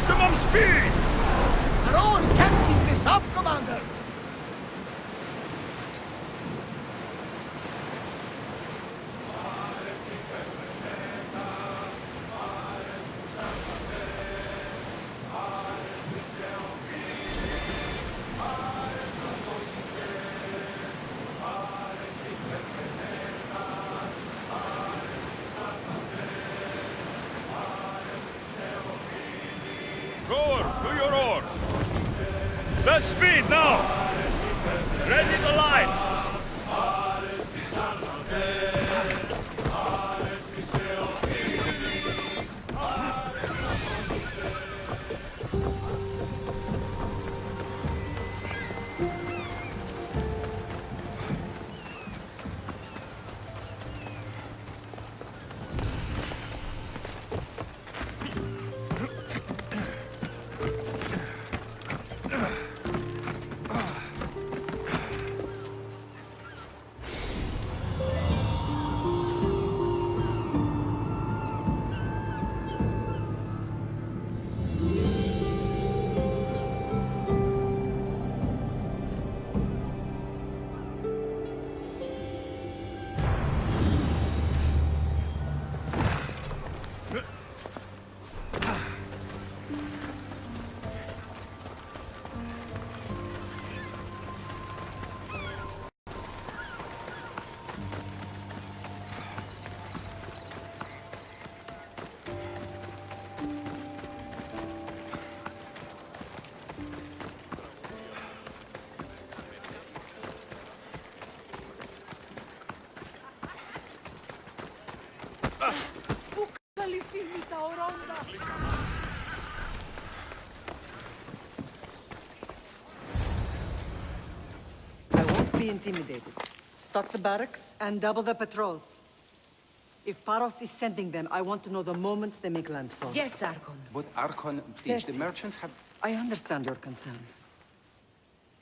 maximum speed! Our oars can't keep this up, Commander! Rowers, to your oars! Best speed now! Ready the line! I won't be intimidated. Stock the barracks and double the patrols. If Paros is sending them, I want to know the moment they make landfall. Yes, Archon. But Archon, please, the Xerxes, merchants have... I understand your concerns.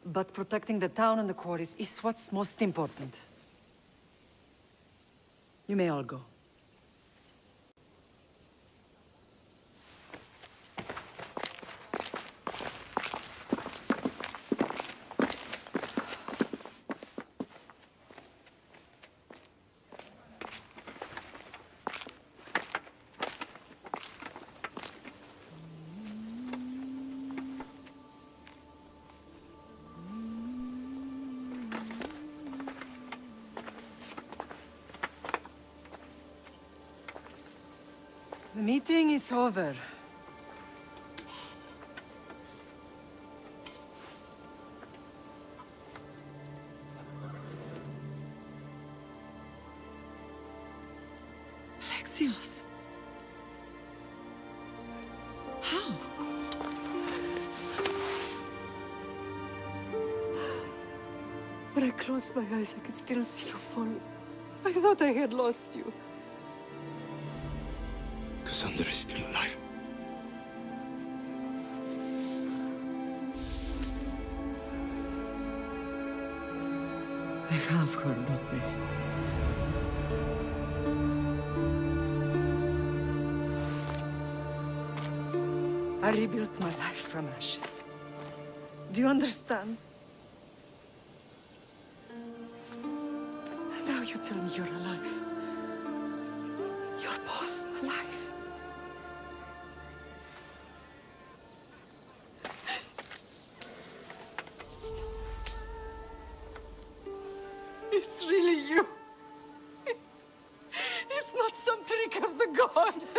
But protecting the town and the quarries is what's most important. You may all go. The meeting is over. Alexios. How? When I closed my eyes, I could still see you fall. I thought I had lost you. Cassandra is still alive. They have her, don't they? I rebuilt my life from ashes. Do you understand? And now you tell me you're alive. You're both alive. It's really you. It's not some trick of the gods.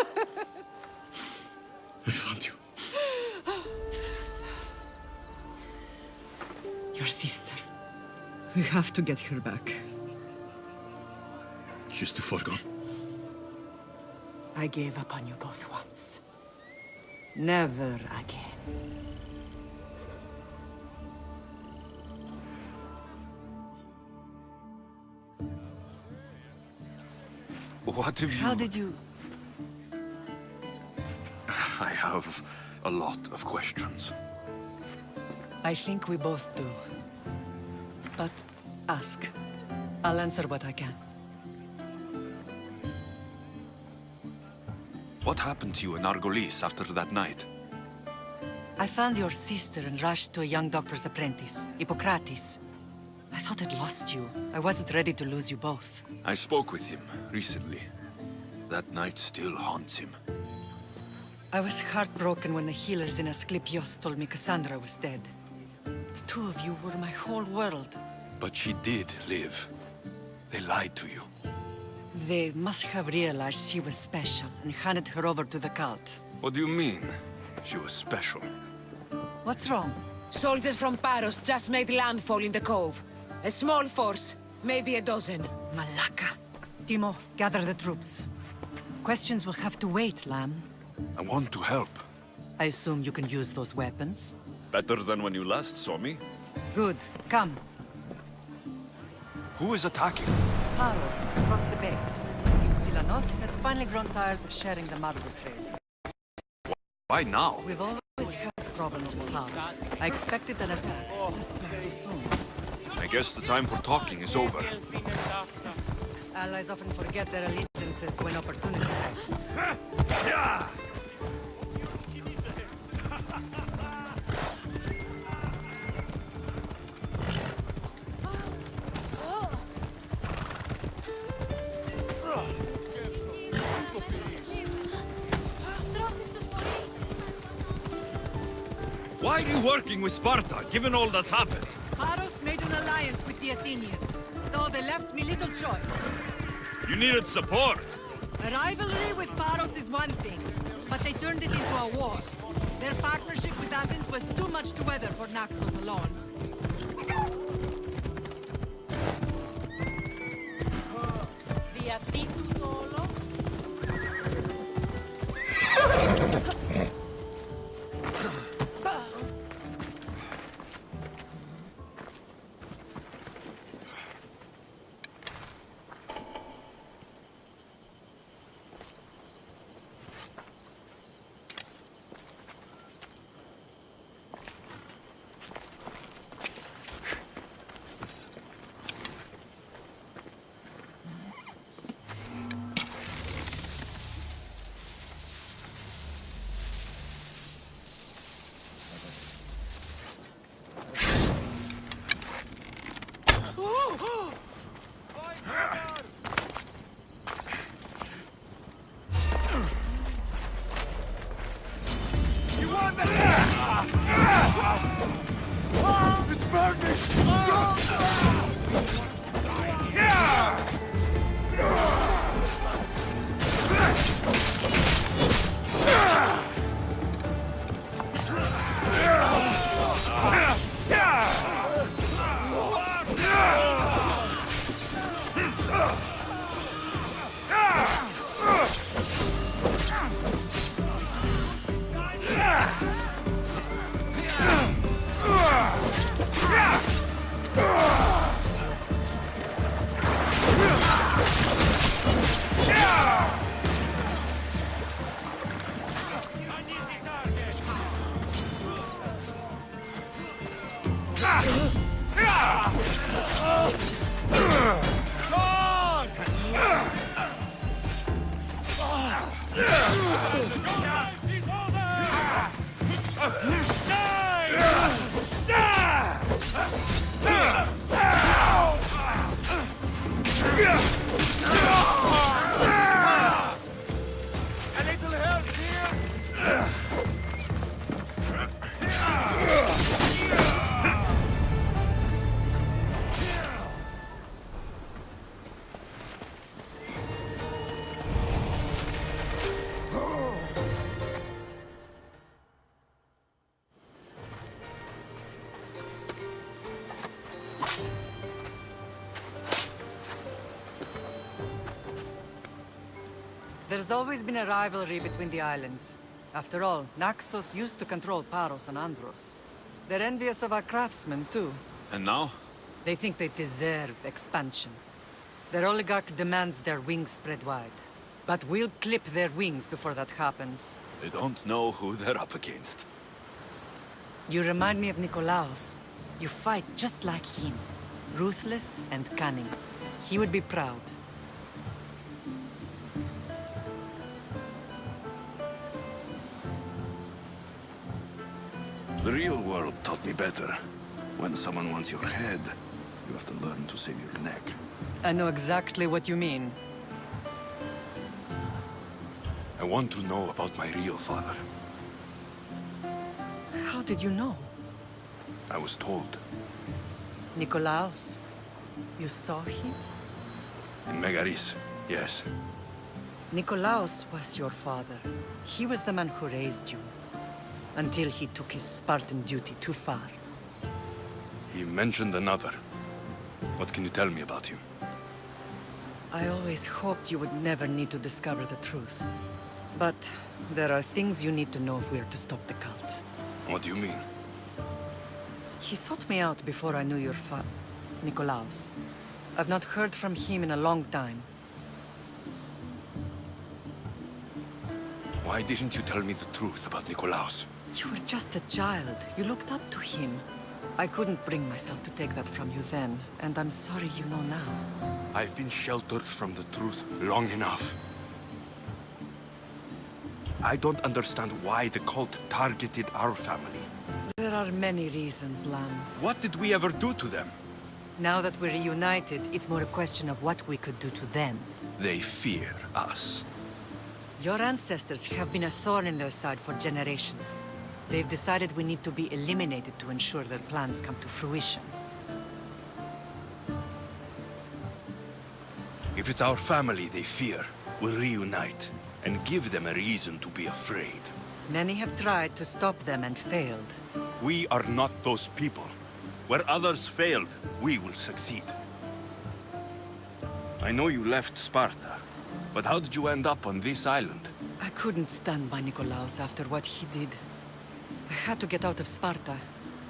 I found you. Your sister. We have to get her back. She's too far gone. I gave up on you both once. Never again. What have you... How did you... I have a lot of questions. I think we both do. But ask. I'll answer what I can. What happened to you in Argolis after that night? I found your sister and rushed to a young doctor's apprentice, Hippocrates. I thought I'd lost you. I wasn't ready to lose you both. I spoke with him recently. That night still haunts him. I was heartbroken when the healers in Asclepios told me Cassandra was dead. The two of you were my whole world. But she did live. They lied to you. They must have realized she was special and handed her over to the cult. What do you mean? She was special. What's wrong? Soldiers from Paros just made landfall in the cove. A small force, maybe a dozen. Malaka. Timo, gather the troops. Questions will have to wait, Lamb. I want to help. I assume you can use those weapons? Better than when you last saw me. Good. Come. Who is attacking? Paros, across the bay. It seems Silanos has finally grown tired of sharing the Margo trade. Why now? We've always had problems with Paros. I expected an attack, just not so soon. I guess the time for talking is over. Allies often forget their allegiances when opportunity happens. Why are you working with Sparta, given all that's happened? Paros made an alliance with the Athenians, so they left me little choice. You needed support. A rivalry with Paros is one thing, but they turned it into a war. Their partnership with Athens was too much to weather for Naxos alone. There's always been a rivalry between the islands. After all, Naxos used to control Paros and Andros. They're envious of our craftsmen, too. And now? They think they deserve expansion. Their oligarch demands their wings spread wide. But we'll clip their wings before that happens. They don't know who they're up against. You remind me of Nikolaos. You fight just like him. Ruthless and cunning. He would be proud. The real world taught me better. When someone wants your head, you have to learn to save your neck. I know exactly what you mean. I want to know about my real father. How did you know? I was told. Nikolaos. You saw him? In Megaris, yes. Nikolaos was your father. He was the man who raised you. Until he took his Spartan duty too far. He mentioned another. What can you tell me about him? I always hoped you would never need to discover the truth. But there are things you need to know if we are to stop the cult. What do you mean? He sought me out before I knew your Nikolaos. I've not heard from him in a long time. Why didn't you tell me the truth about Nikolaos? You were just a child. You looked up to him. I couldn't bring myself to take that from you then, and I'm sorry you know now. I've been sheltered from the truth long enough. I don't understand why the cult targeted our family. There are many reasons, Lam. What did we ever do to them? Now that we're reunited, it's more a question of what we could do to them. They fear us. Your ancestors have been a thorn in their side for generations. They've decided we need to be eliminated to ensure their plans come to fruition. If it's our family they fear, we'll reunite and give them a reason to be afraid. Many have tried to stop them and failed. We are not those people. Where others failed, we will succeed. I know you left Sparta, but how did you end up on this island? I couldn't stand by Nikolaos after what he did. I had to get out of Sparta.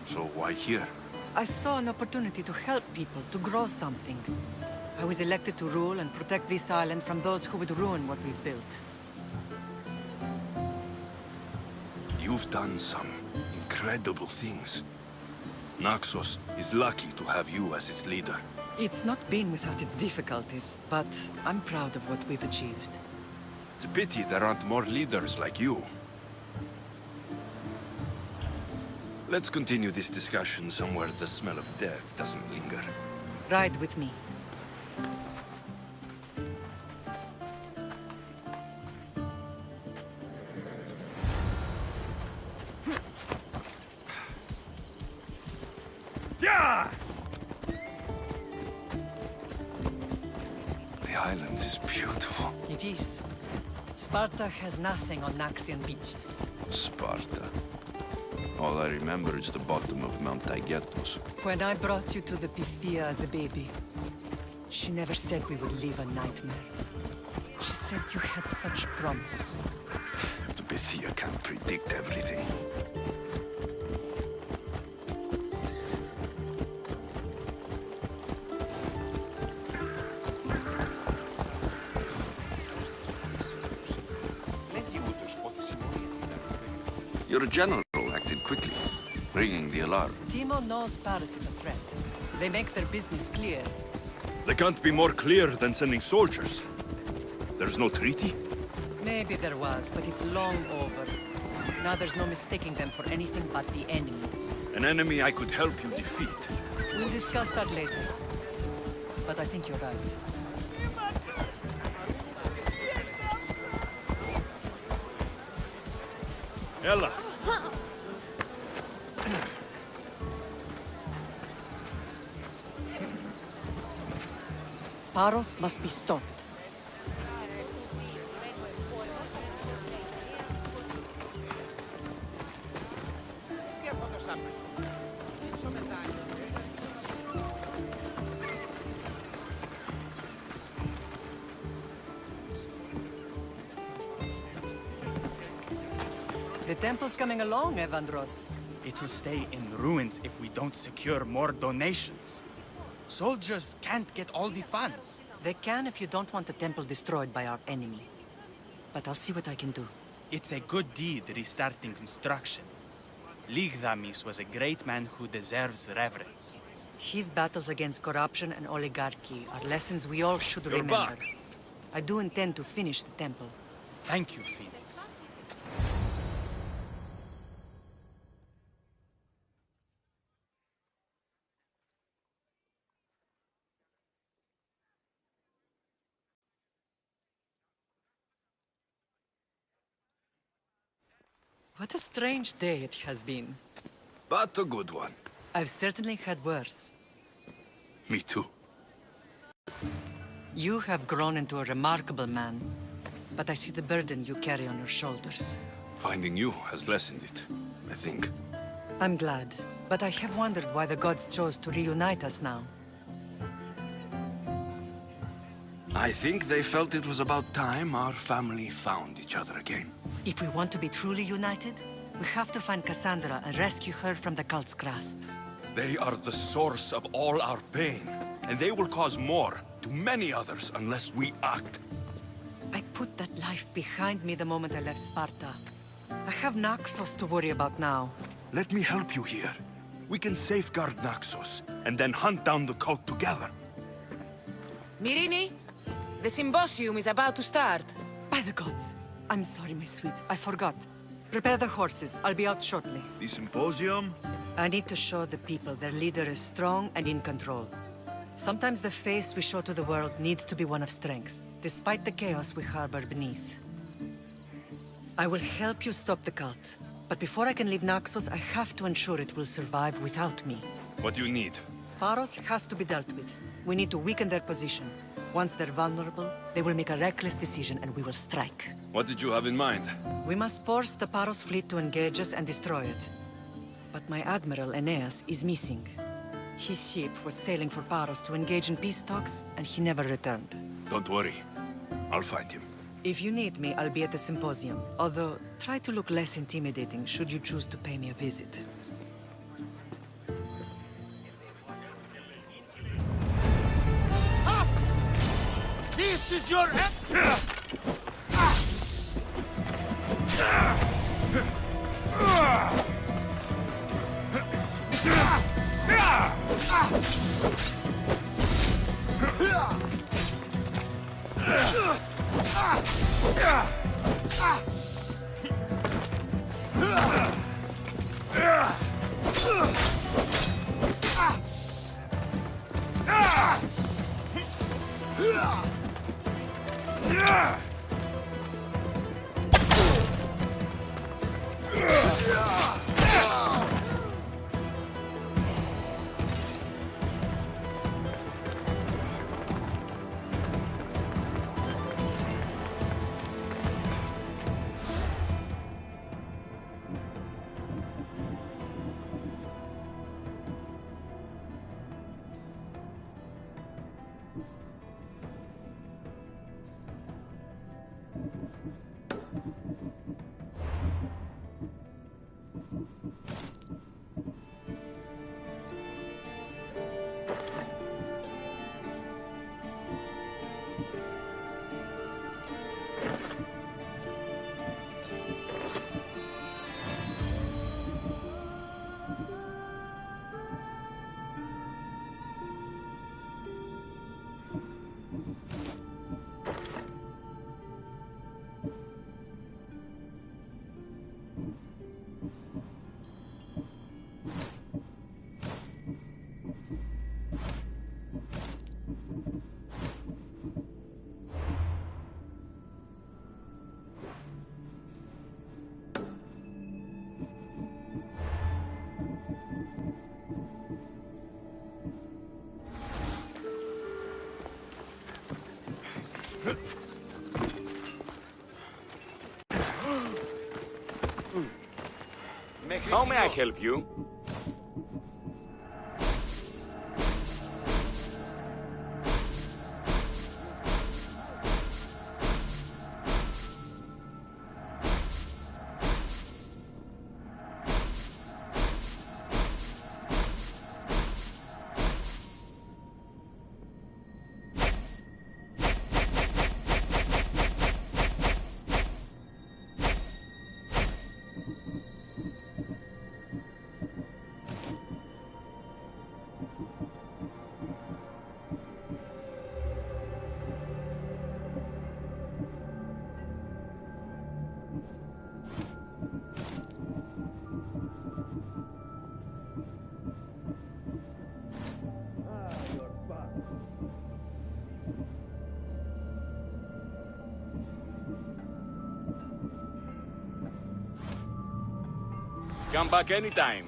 So why here? I saw an opportunity to help people, to grow something. I was elected to rule and protect this island from those who would ruin what we've built. You've done some incredible things. Naxos is lucky to have you as its leader. It's not been without its difficulties, but I'm proud of what we've achieved. It's a pity there aren't more leaders like you. Let's continue this discussion somewhere the smell of death doesn't linger. Ride with me. Yeah! The island is beautiful. It is. Sparta has nothing on Naxian beaches. Sparta. All I remember is the bottom of Mount Taygetos. When I brought you to the Pythia as a baby, she never said we would live a nightmare. She said you had such promise. The Pythia can't predict everything. Your general acted quickly, ringing the alarm. Timo knows Paris is a threat. They make their business clear. They can't be more clear than sending soldiers. There's no treaty? Maybe there was, but it's long over. Now there's no mistaking them for anything but the enemy. An enemy I could help you defeat. We'll discuss that later. But I think you're right. Ella! Paros must be stopped. The temple's coming along, Evandros. It will stay in ruins if we don't secure more donations. Soldiers can't get all the funds. They can if you don't want the temple destroyed by our enemy. But I'll see what I can do. It's a good deed restarting construction. Ligdamis was a great man who deserves reverence. His battles against corruption and oligarchy are lessons we all should You're remember. back. I do intend to finish the temple. Thank you, Phoenix. What a strange day it has been. But a good one. I've certainly had worse. Me too. You have grown into a remarkable man, but I see the burden you carry on your shoulders. Finding you has lessened it, I think. I'm glad, but I have wondered why the gods chose to reunite us now. I think they felt it was about time our family found each other again. If we want to be truly united, we have to find Cassandra and rescue her from the cult's grasp. They are the source of all our pain, and they will cause more to many others unless we act. I put that life behind me the moment I left Sparta. I have Naxos to worry about now. Let me help you here. We can safeguard Naxos, and then hunt down the cult together. Myrrine, the symposium is about to start. By the gods. I'm sorry, my sweet. I forgot. Prepare the horses. I'll be out shortly. The symposium? I need to show the people their leader is strong and in control. Sometimes the face we show to the world needs to be one of strength, despite the chaos we harbor beneath. I will help you stop the cult, but before I can leave Naxos, I have to ensure it will survive without me. What do you need? Paros has to be dealt with. We need to weaken their position. Once they're vulnerable, they will make a reckless decision and we will strike. What did you have in mind? We must force the Paros fleet to engage us and destroy it. But my admiral, Aeneas, is missing. His ship was sailing for Paros to engage in peace talks, and he never returned. Don't worry. I'll find him. If you need me, I'll be at the symposium. Although, try to look less intimidating should you choose to pay me a visit. This is your How may I help you? Come back anytime.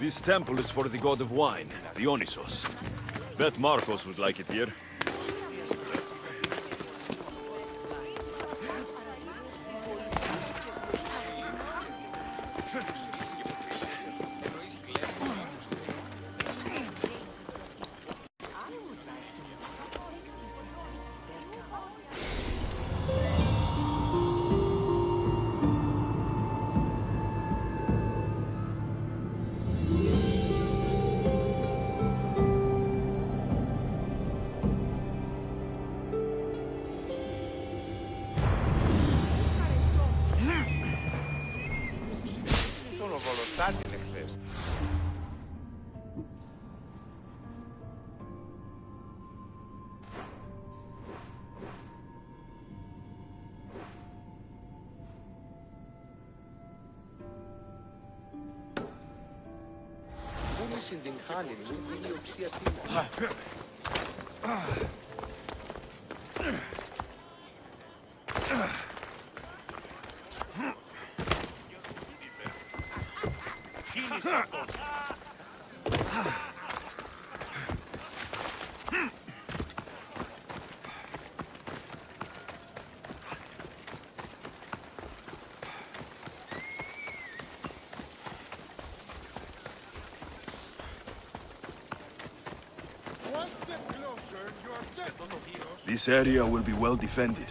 This temple is for the god of wine, Dionysos. Bet Marcos would like it here. Πούλησε την χάνη μου, είναι η οξία τίμω. This area will be well defended.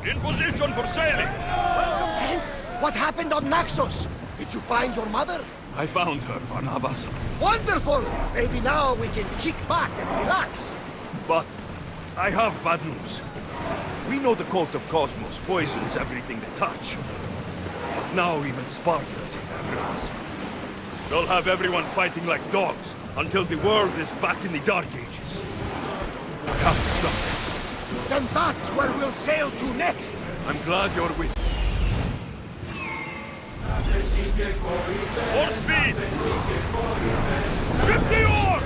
In position for sailing! And what happened on Naxos? Did you find your mother? I found her, Barnabas. Wonderful! Maybe now we can kick back and relax. But I have bad news. We know the cult of Cosmos poisons everything they touch. But now even Sparta is in their grasp. They'll have everyone fighting like dogs until the world is back in the Dark Ages. I have to stop them. Then that's where we'll sail to next. I'm glad you're with me. More speed! Ship the oar!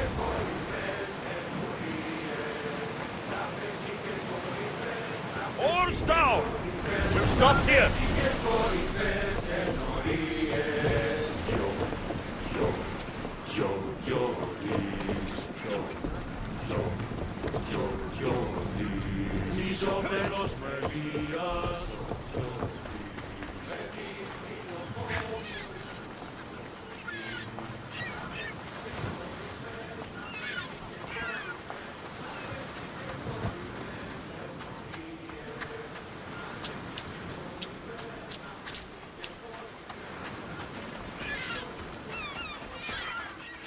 Oars down! We'll stop here.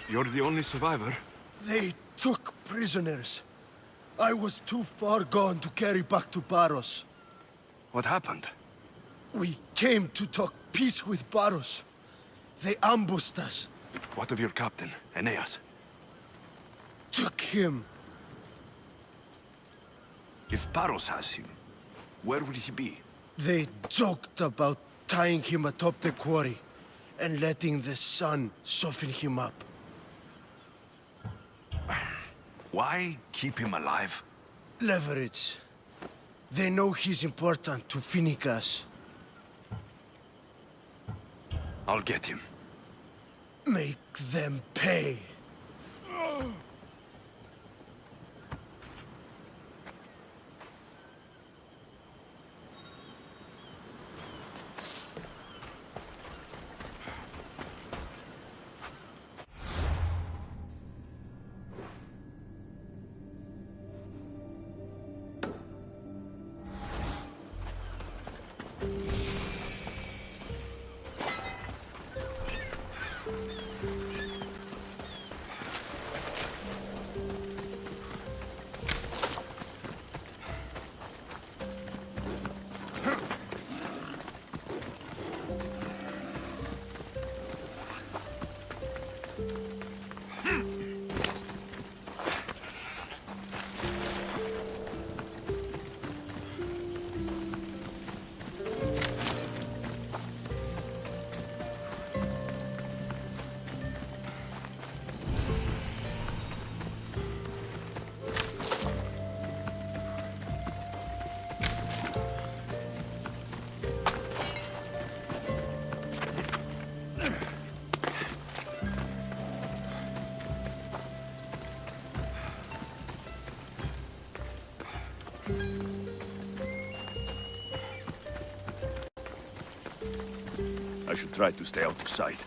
You're the only survivor? They took prisoners. I was too far gone to carry back to Paros. What happened? We came to talk peace with Paros. They ambushed us. What of your captain, Aeneas? Took him. If Paros has him, where will he be? They joked about tying him atop the quarry and letting the sun soften him up. Why keep him alive? Leverage. They know he's important to Finicas. I'll get him. Make them pay. I should try to stay out of sight.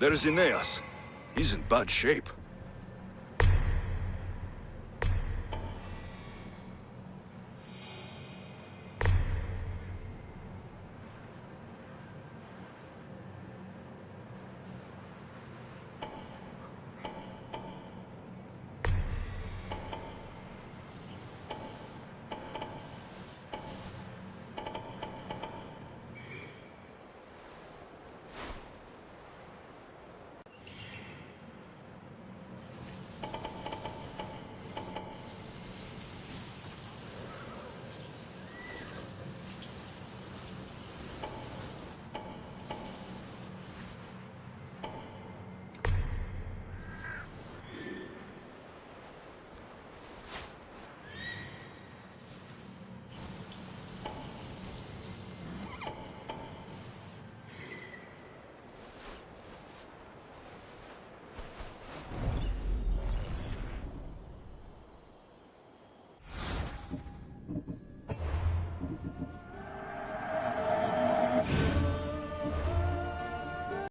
There's Aeneas. He's in bad shape.